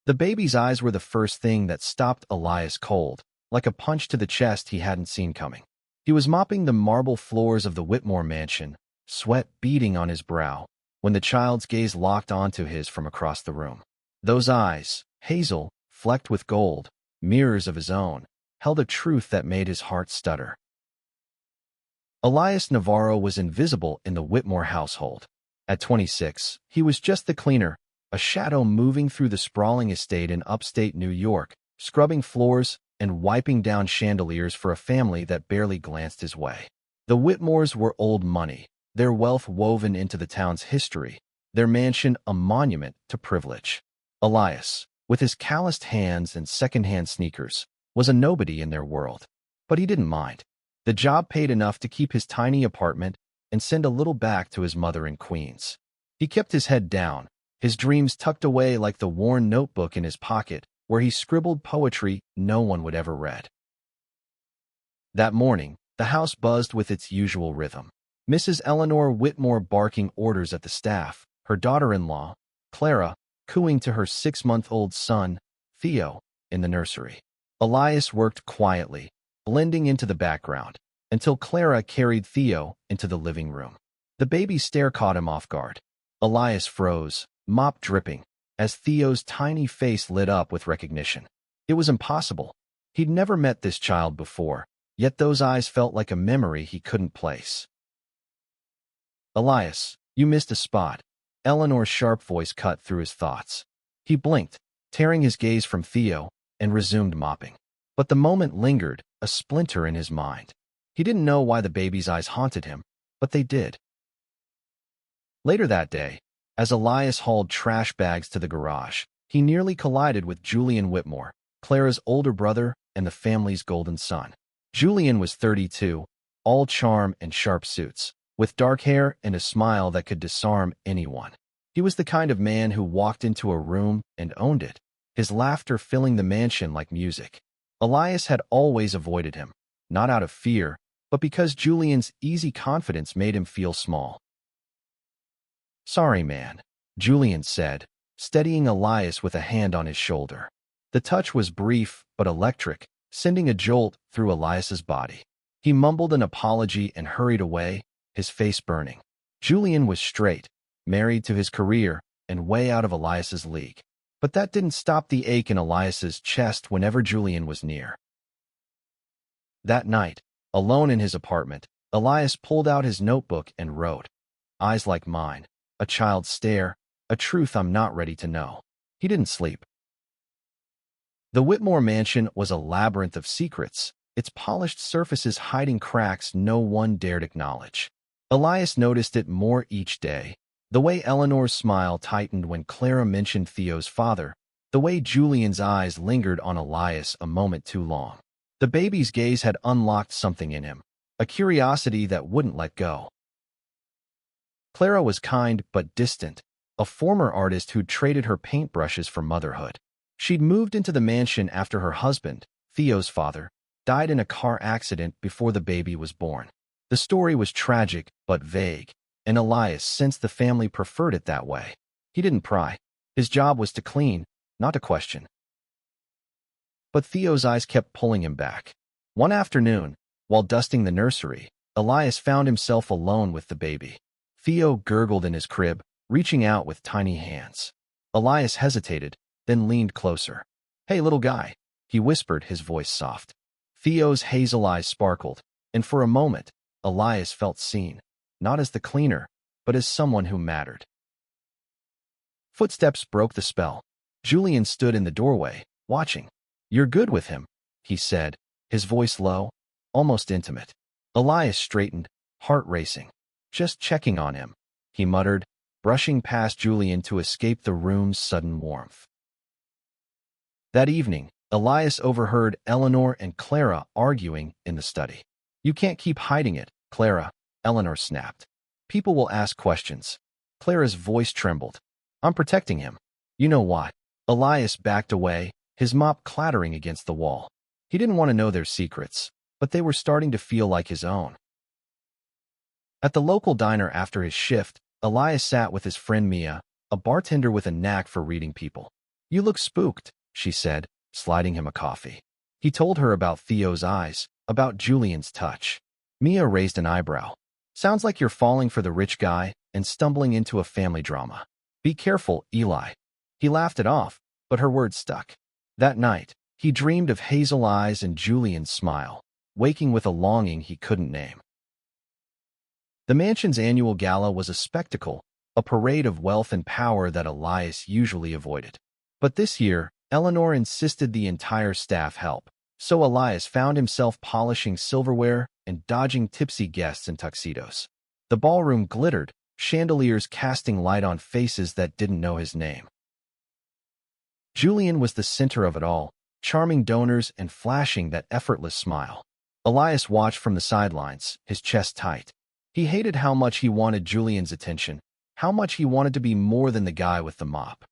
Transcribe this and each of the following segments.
The baby's eyes were the first thing that stopped Elias cold, like a punch to the chest he hadn't seen coming. He was mopping the marble floors of the Whitmore mansion, sweat beading on his brow, when the child's gaze locked onto his from across the room. Those eyes, hazel, flecked with gold, mirrors of his own, held a truth that made his heart stutter. Elias Navarro was invisible in the Whitmore household. At 26, he was just the cleaner, a shadow moving through the sprawling estate in upstate New York, scrubbing floors and wiping down chandeliers for a family that barely glanced his way. The Whitmores were old money, their wealth woven into the town's history, their mansion a monument to privilege. Elias, with his calloused hands and second-hand sneakers, was a nobody in their world. But he didn't mind. The job paid enough to keep his tiny apartment and send a little back to his mother in Queens. He kept his head down, his dreams tucked away like the worn notebook in his pocket, where he scribbled poetry no one would ever read. That morning, the house buzzed with its usual rhythm. Mrs. Eleanor Whitmore barking orders at the staff, her daughter-in-law, Clara, cooing to her 6-month-old son, Theo, in the nursery. Elias worked quietly, blending into the background, until Clara carried Theo into the living room. The baby's stare caught him off guard. Elias froze, mop dripping, as Theo's tiny face lit up with recognition. It was impossible. He'd never met this child before, yet those eyes felt like a memory he couldn't place. "Elias, you missed a spot." Eleanor's sharp voice cut through his thoughts. He blinked, tearing his gaze from Theo, and resumed mopping. But the moment lingered, a splinter in his mind. He didn't know why the baby's eyes haunted him, but they did. Later that day, as Elias hauled trash bags to the garage, he nearly collided with Julian Whitmore, Clara's older brother and the family's golden son. Julian was 32, all charm and sharp suits, with dark hair and a smile that could disarm anyone. He was the kind of man who walked into a room and owned it, his laughter filling the mansion like music. Elias had always avoided him, not out of fear, but because Julian's easy confidence made him feel small. "Sorry, man," Julian said, steadying Elias with a hand on his shoulder. The touch was brief but electric, sending a jolt through Elias's body. He mumbled an apology and hurried away, his face burning. Julian was straight, married to his career, and way out of Elias's league. But that didn't stop the ache in Elias's chest whenever Julian was near. That night, alone in his apartment, Elias pulled out his notebook and wrote, "Eyes like mine, a child's stare, a truth I'm not ready to know." He didn't sleep. The Whitmore mansion was a labyrinth of secrets, its polished surfaces hiding cracks no one dared acknowledge. Elias noticed it more each day. The way Eleanor's smile tightened when Clara mentioned Theo's father, the way Julian's eyes lingered on Elias a moment too long. The baby's gaze had unlocked something in him, a curiosity that wouldn't let go. Clara was kind but distant, a former artist who'd traded her paintbrushes for motherhood. She'd moved into the mansion after her husband, Theo's father, died in a car accident before the baby was born. The story was tragic but vague, and Elias sensed the family preferred it that way. He didn't pry. His job was to clean, not to question. But Theo's eyes kept pulling him back. One afternoon, while dusting the nursery, Elias found himself alone with the baby. Theo gurgled in his crib, reaching out with tiny hands. Elias hesitated, then leaned closer. "Hey, little guy," he whispered, his voice soft. Theo's hazel eyes sparkled, and for a moment, Elias felt seen, not as the cleaner, but as someone who mattered. Footsteps broke the spell. Julian stood in the doorway, watching. "You're good with him," he said, his voice low, almost intimate. Elias straightened, heart racing. "Just checking on him," he muttered, brushing past Julian to escape the room's sudden warmth. That evening, Elias overheard Eleanor and Clara arguing in the study. "You can't keep hiding it, Clara," Eleanor snapped. "People will ask questions." Clara's voice trembled. "I'm protecting him. You know what?" Elias backed away, his mop clattering against the wall. He didn't want to know their secrets, but they were starting to feel like his own. At the local diner after his shift, Elias sat with his friend Mia, a bartender with a knack for reading people. "You look spooked," she said, sliding him a coffee. He told her about Theo's eyes, about Julian's touch. Mia raised an eyebrow. "Sounds like you're falling for the rich guy and stumbling into a family drama. Be careful, Eli." He laughed it off, but her words stuck. That night, he dreamed of hazel eyes and Julian's smile, waking with a longing he couldn't name. The mansion's annual gala was a spectacle, a parade of wealth and power that Elias usually avoided. But this year, Eleanor insisted the entire staff help, so Elias found himself polishing silverware and dodging tipsy guests in tuxedos. The ballroom glittered, chandeliers casting light on faces that didn't know his name. Julian was the center of it all, charming donors and flashing that effortless smile. Elias watched from the sidelines, his chest tight. He hated how much he wanted Julian's attention, how much he wanted to be more than the guy with the mop.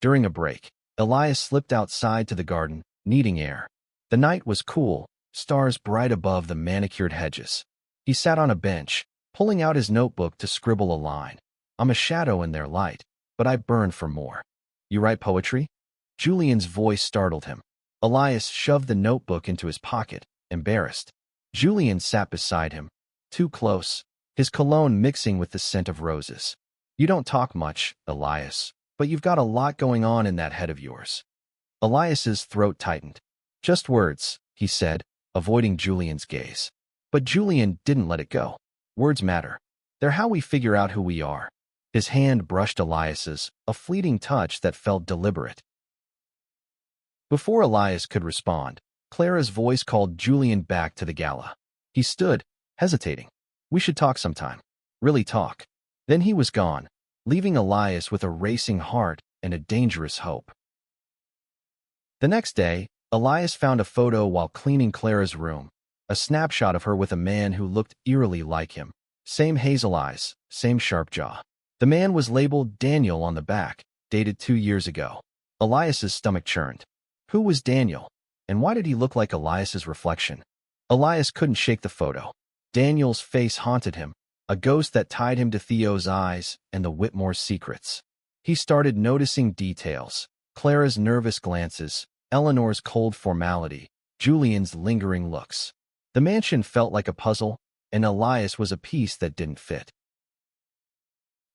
During a break, Elias slipped outside to the garden, needing air. The night was cool, stars bright above the manicured hedges. He sat on a bench, pulling out his notebook to scribble a line. "I'm a shadow in their light, but I burn for more." "You write poetry?" Julian's voice startled him. Elias shoved the notebook into his pocket, embarrassed. Julian sat beside him, too close, his cologne mixing with the scent of roses. "You don't talk much, Elias, but you've got a lot going on in that head of yours." Elias's throat tightened. "Just words," he said, avoiding Julian's gaze. But Julian didn't let it go. "Words matter. They're how we figure out who we are." His hand brushed Elias's, a fleeting touch that felt deliberate. Before Elias could respond, Clara's voice called Julian back to the gala. He stood, hesitating. "We should talk sometime. Really talk." Then he was gone, leaving Elias with a racing heart and a dangerous hope. The next day, Elias found a photo while cleaning Clara's room, a snapshot of her with a man who looked eerily like him. Same hazel eyes, same sharp jaw. The man was labeled Daniel on the back, dated 2 years ago. Elias's stomach churned. Who was Daniel? And why did he look like Elias's reflection? Elias couldn't shake the photo. Daniel's face haunted him, a ghost that tied him to Theo's eyes and the Whitmore's secrets. He started noticing details: Clara's nervous glances, Eleanor's cold formality, Julian's lingering looks. The mansion felt like a puzzle, and Elias was a piece that didn't fit.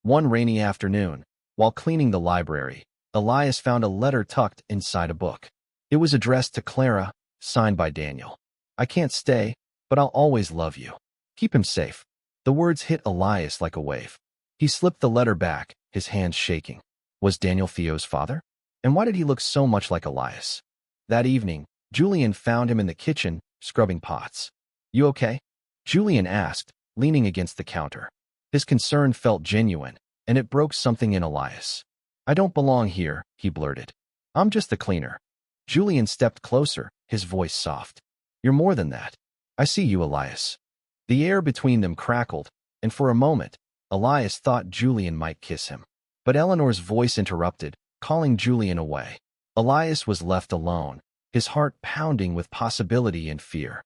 One rainy afternoon, while cleaning the library, Elias found a letter tucked inside a book. It was addressed to Clara, signed by Daniel. "I can't stay, but I'll always love you. Keep him safe." The words hit Elias like a wave. He slipped the letter back, his hands shaking. Was Daniel Theo's father? And why did he look so much like Elias? That evening, Julian found him in the kitchen, scrubbing pots. "You okay?" Julian asked, leaning against the counter. His concern felt genuine, and it broke something in Elias. "I don't belong here," he blurted. "I'm just the cleaner." Julian stepped closer, his voice soft. "You're more than that. I see you, Elias." The air between them crackled, and for a moment, Elias thought Julian might kiss him. But Eleanor's voice interrupted, calling Julian away. Elias was left alone, his heart pounding with possibility and fear.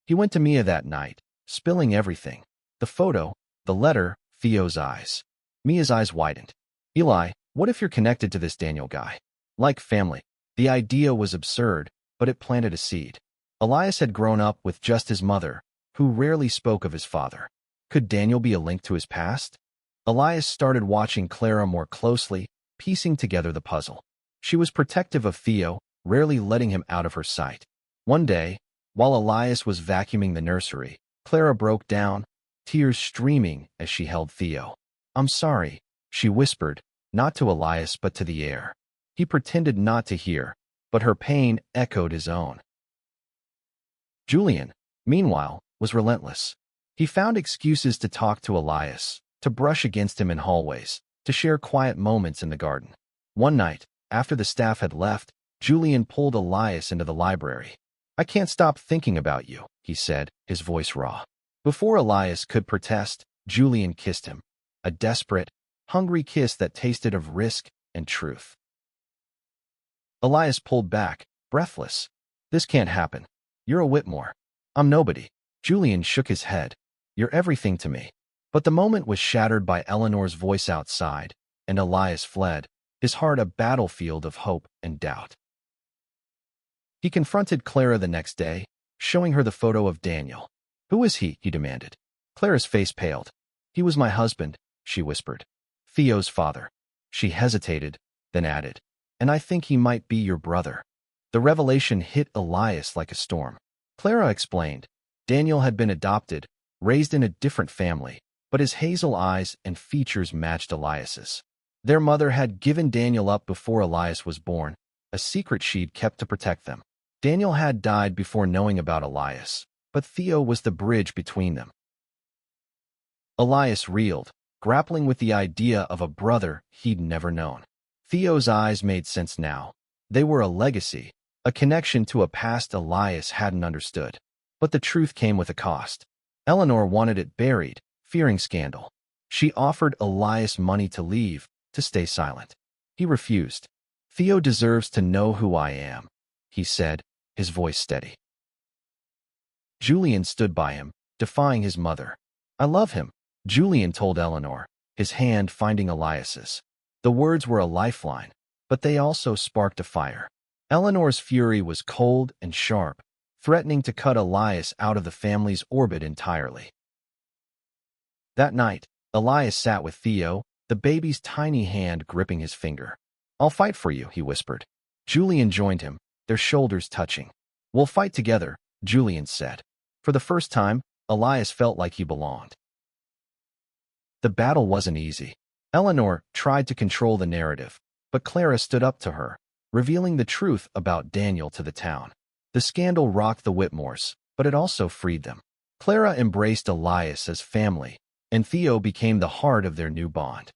He went to Mia that night, spilling everything. The photo, the letter, Theo's eyes. Mia's eyes widened. "Eli, what if you're connected to this Daniel guy? Like family." The idea was absurd, but it planted a seed. Elias had grown up with just his mother, who rarely spoke of his father. Could Daniel be a link to his past? Elias started watching Clara more closely, piecing together the puzzle. She was protective of Theo, rarely letting him out of her sight. One day, while Elias was vacuuming the nursery, Clara broke down, tears streaming as she held Theo. "I'm sorry," she whispered, not to Elias but to the air. He pretended not to hear, but her pain echoed his own. Julian, meanwhile, was relentless. He found excuses to talk to Elias, to brush against him in hallways, to share quiet moments in the garden. One night, after the staff had left, Julian pulled Elias into the library. "I can't stop thinking about you," he said, his voice raw. Before Elias could protest, Julian kissed him. A desperate, hungry kiss that tasted of risk and truth. Elias pulled back, breathless. "This can't happen. You're a Whitmore. I'm nobody." Julian shook his head. "You're everything to me." But the moment was shattered by Eleanor's voice outside, and Elias fled, his heart a battlefield of hope and doubt. He confronted Clara the next day, showing her the photo of Daniel. "Who is he?" he demanded. Clara's face paled. "He was my husband," she whispered. "Theo's father." She hesitated, then added, "And I think he might be your brother." The revelation hit Elias like a storm. Clara explained. Daniel had been adopted, raised in a different family, but his hazel eyes and features matched Elias's. Their mother had given Daniel up before Elias was born, a secret she'd kept to protect them. Daniel had died before knowing about Elias, but Theo was the bridge between them. Elias reeled, grappling with the idea of a brother he'd never known. Theo's eyes made sense now. They were a legacy, a connection to a past Elias hadn't understood. But the truth came with a cost. Eleanor wanted it buried, fearing scandal. She offered Elias money to leave, to stay silent. He refused. "Theo deserves to know who I am," he said, his voice steady. Julian stood by him, defying his mother. "I love him," Julian told Eleanor, his hand finding Elias's. The words were a lifeline, but they also sparked a fire. Eleanor's fury was cold and sharp, threatening to cut Elias out of the family's orbit entirely. That night, Elias sat with Theo, the baby's tiny hand gripping his finger. "I'll fight for you," he whispered. Julian joined him, their shoulders touching. "We'll fight together," Julian said. For the first time, Elias felt like he belonged. The battle wasn't easy. Eleanor tried to control the narrative, but Clara stood up to her, revealing the truth about Daniel to the town. The scandal rocked the Whitmores, but it also freed them. Clara embraced Elias as family, and Theo became the heart of their new bond.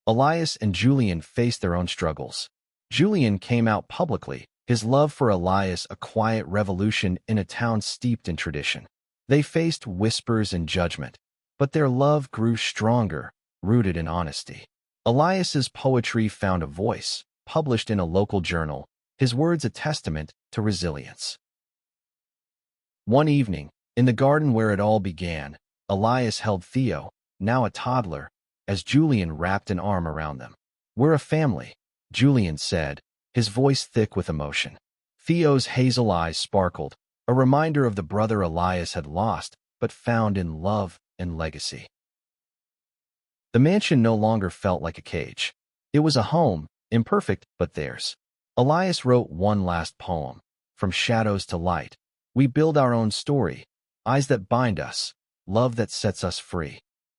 Elias and Julian faced their own struggles. Julian came out publicly, his love for Elias a quiet revolution in a town steeped in tradition. They faced whispers and judgment, but their love grew stronger, rooted in honesty. Elias's poetry found a voice, published in a local journal, his words a testament to resilience. One evening, in the garden where it all began, Elias held Theo, now a toddler, as Julian wrapped an arm around them. "We're a family," Julian said, his voice thick with emotion. Theo's hazel eyes sparkled, a reminder of the brother Elias had lost but found in love and legacy. The mansion no longer felt like a cage. It was a home, imperfect but theirs. Elias wrote one last poem, "From shadows to light. We build our own story, eyes that bind us, love that sets us free."